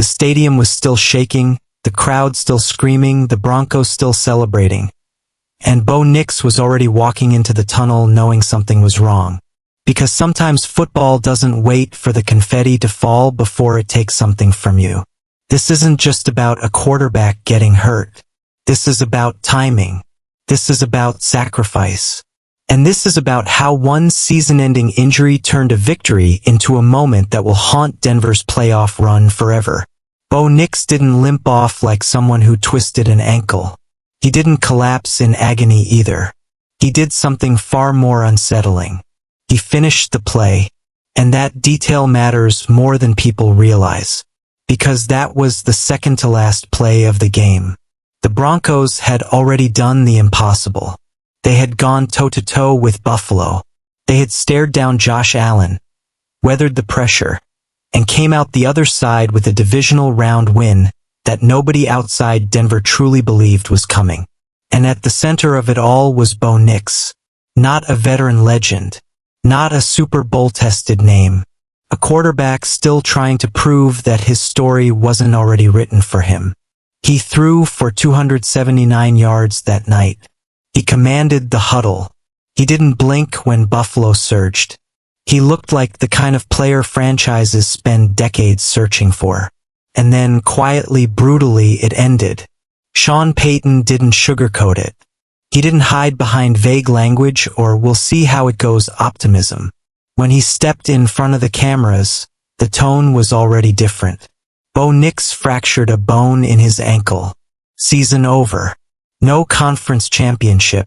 The stadium was still shaking, the crowd still screaming, the Broncos still celebrating. And Bo Nix was already walking into the tunnel knowing something was wrong. Because sometimes football doesn't wait for the confetti to fall before it takes something from you. This isn't just about a quarterback getting hurt. This is about timing. This is about sacrifice. And this is about how one season-ending injury turned a victory into a moment that will haunt Denver's playoff run forever. Bo Nix didn't limp off like someone who twisted an ankle. He didn't collapse in agony either. He did something far more unsettling. He finished the play. And that detail matters more than people realize. Because that was the second-to-last play of the game. The Broncos had already done the impossible. They had gone toe-to-toe with Buffalo. They had stared down Josh Allen, weathered the pressure, and came out the other side with a divisional round win that nobody outside Denver truly believed was coming. And at the center of it all was Bo Nix. Not a veteran legend. Not a Super Bowl-tested name. A quarterback still trying to prove that his story wasn't already written for him. He threw for 279 yards that night. He commanded the huddle. He didn't blink when Buffalo surged. He looked like the kind of player franchises spend decades searching for. And then, quietly, brutally, it ended. Sean Payton didn't sugarcoat it. He didn't hide behind vague language or "we'll see how it goes" optimism. When he stepped in front of the cameras, the tone was already different. Bo Nix fractured a bone in his ankle. Season over. No conference championship.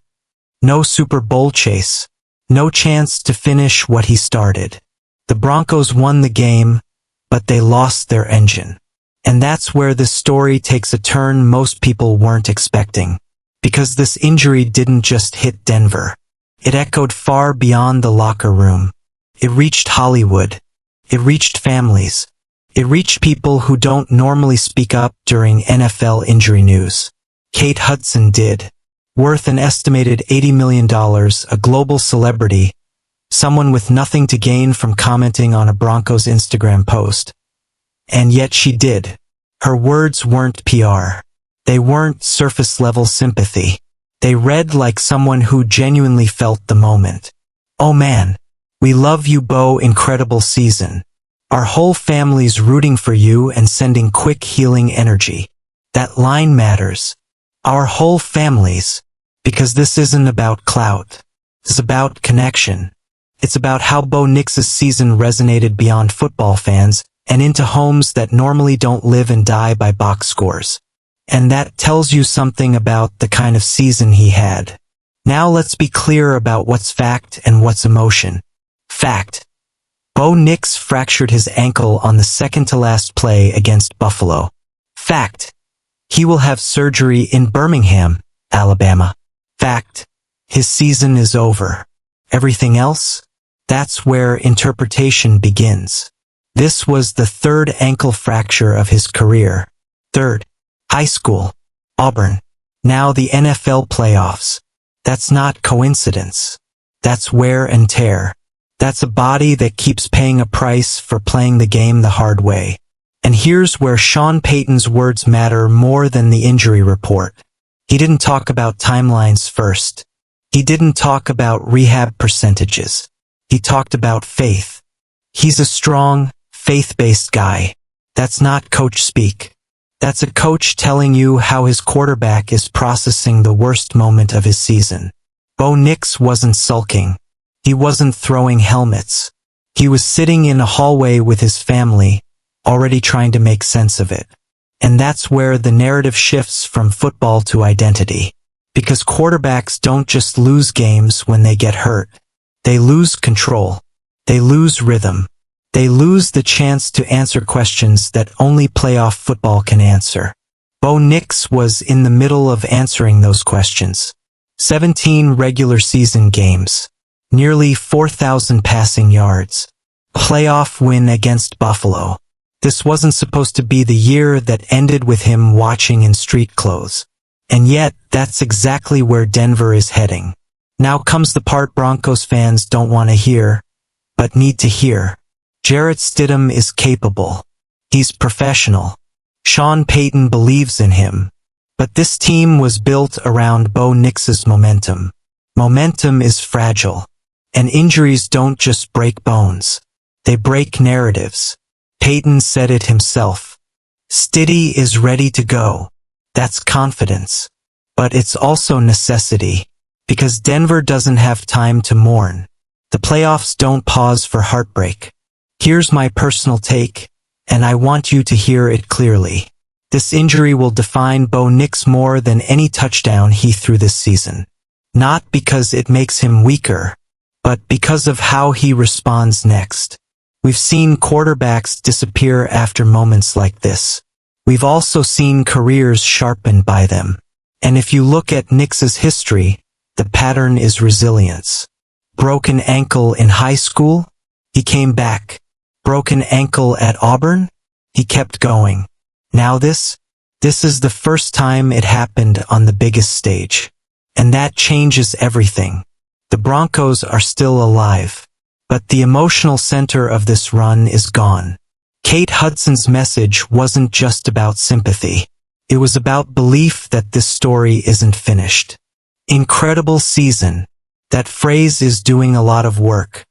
No Super Bowl chase. No chance to finish what he started. The Broncos won the game, but they lost their engine. And that's where this story takes a turn most people weren't expecting. Because this injury didn't just hit Denver. It echoed far beyond the locker room. It reached Hollywood. It reached families. It reached people who don't normally speak up during NFL injury news. Kate Hudson did. Worth an estimated $80 million, a global celebrity, someone with nothing to gain from commenting on a Broncos Instagram post. And yet she did. Her words weren't PR. They weren't surface-level sympathy. They read like someone who genuinely felt the moment. "Oh man. We love you, Bo. Incredible season. Our whole family's rooting for you and sending quick healing energy." That line matters. Our whole families. Because this isn't about clout. It's about connection. It's about how Bo Nix's season resonated beyond football fans and into homes that normally don't live and die by box scores. And that tells you something about the kind of season he had. Now let's be clear about what's fact and what's emotion. Fact. Bo Nix fractured his ankle on the second-to-last play against Buffalo. Fact. He will have surgery in Birmingham, Alabama. Fact. His season is over. Everything else? That's where interpretation begins. This was the third ankle fracture of his career. Third. High school. Auburn. Now the NFL playoffs. That's not coincidence. That's wear and tear. That's a body that keeps paying a price for playing the game the hard way. And here's where Sean Payton's words matter more than the injury report. He didn't talk about timelines first. He didn't talk about rehab percentages. He talked about faith. He's a strong, faith-based guy. That's not coach speak. That's a coach telling you how his quarterback is processing the worst moment of his season. Bo Nix wasn't sulking. He wasn't throwing helmets. He was sitting in a hallway with his family, already trying to make sense of it. And that's where the narrative shifts from football to identity. Because quarterbacks don't just lose games when they get hurt. They lose control. They lose rhythm. They lose the chance to answer questions that only playoff football can answer. Bo Nix was in the middle of answering those questions. 17 regular season games. Nearly 4,000 passing yards. Playoff win against Buffalo. This wasn't supposed to be the year that ended with him watching in street clothes. And yet, that's exactly where Denver is heading. Now comes the part Broncos fans don't want to hear, but need to hear. Jarrett Stidham is capable. He's professional. Sean Payton believes in him. But this team was built around Bo Nix's momentum. Momentum is fragile. And injuries don't just break bones. They break narratives. Payton said it himself. Stiddy is ready to go. That's confidence. But it's also necessity. Because Denver doesn't have time to mourn. The playoffs don't pause for heartbreak. Here's my personal take, and I want you to hear it clearly. This injury will define Bo Nix more than any touchdown he threw this season. Not because it makes him weaker, but because of how he responds next. We've seen quarterbacks disappear after moments like this. We've also seen careers sharpened by them. And if you look at Nix's history, the pattern is resilience. Broken ankle in high school? He came back. Broken ankle at Auburn? He kept going. Now this is the first time it happened on the biggest stage. And that changes everything. The Broncos are still alive. But the emotional center of this run is gone. Kate Hudson's message wasn't just about sympathy. It was about belief that this story isn't finished. Incredible season. That phrase is doing a lot of work.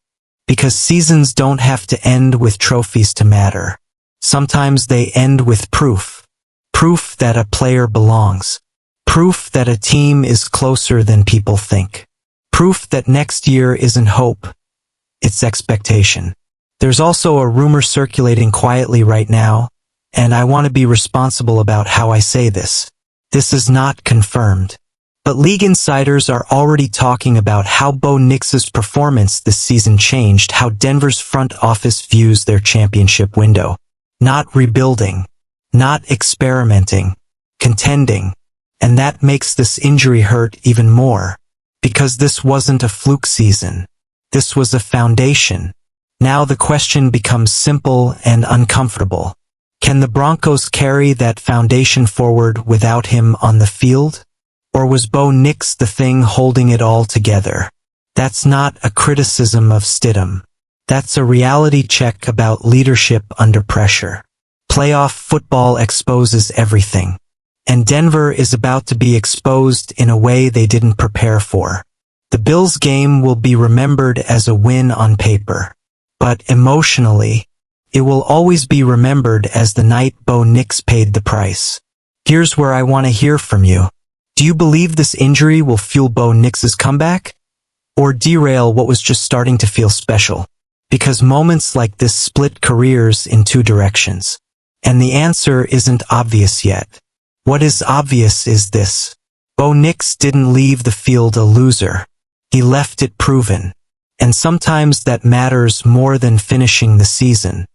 Because seasons don't have to end with trophies to matter. Sometimes they end with proof. Proof that a player belongs. Proof that a team is closer than people think. Proof that next year isn't hope. It's expectation. There's also a rumor circulating quietly right now, and I want to be responsible about how I say this. This is not confirmed. But league insiders are already talking about how Bo Nix's performance this season changed how Denver's front office views their championship window. Not rebuilding. Not experimenting. Contending. And that makes this injury hurt even more. Because this wasn't a fluke season. This was a foundation. Now the question becomes simple and uncomfortable. Can the Broncos carry that foundation forward without him on the field? Or was Bo Nix the thing holding it all together? That's not a criticism of Stidham. That's a reality check about leadership under pressure. Playoff football exposes everything. And Denver is about to be exposed in a way they didn't prepare for. The Bills game will be remembered as a win on paper. But emotionally, it will always be remembered as the night Bo Nix paid the price. Here's where I want to hear from you. Do you believe this injury will fuel Bo Nix's comeback? Or derail what was just starting to feel special? Because moments like this split careers in two directions. And the answer isn't obvious yet. What is obvious is this. Bo Nix didn't leave the field a loser. He left it proven. And sometimes that matters more than finishing the season.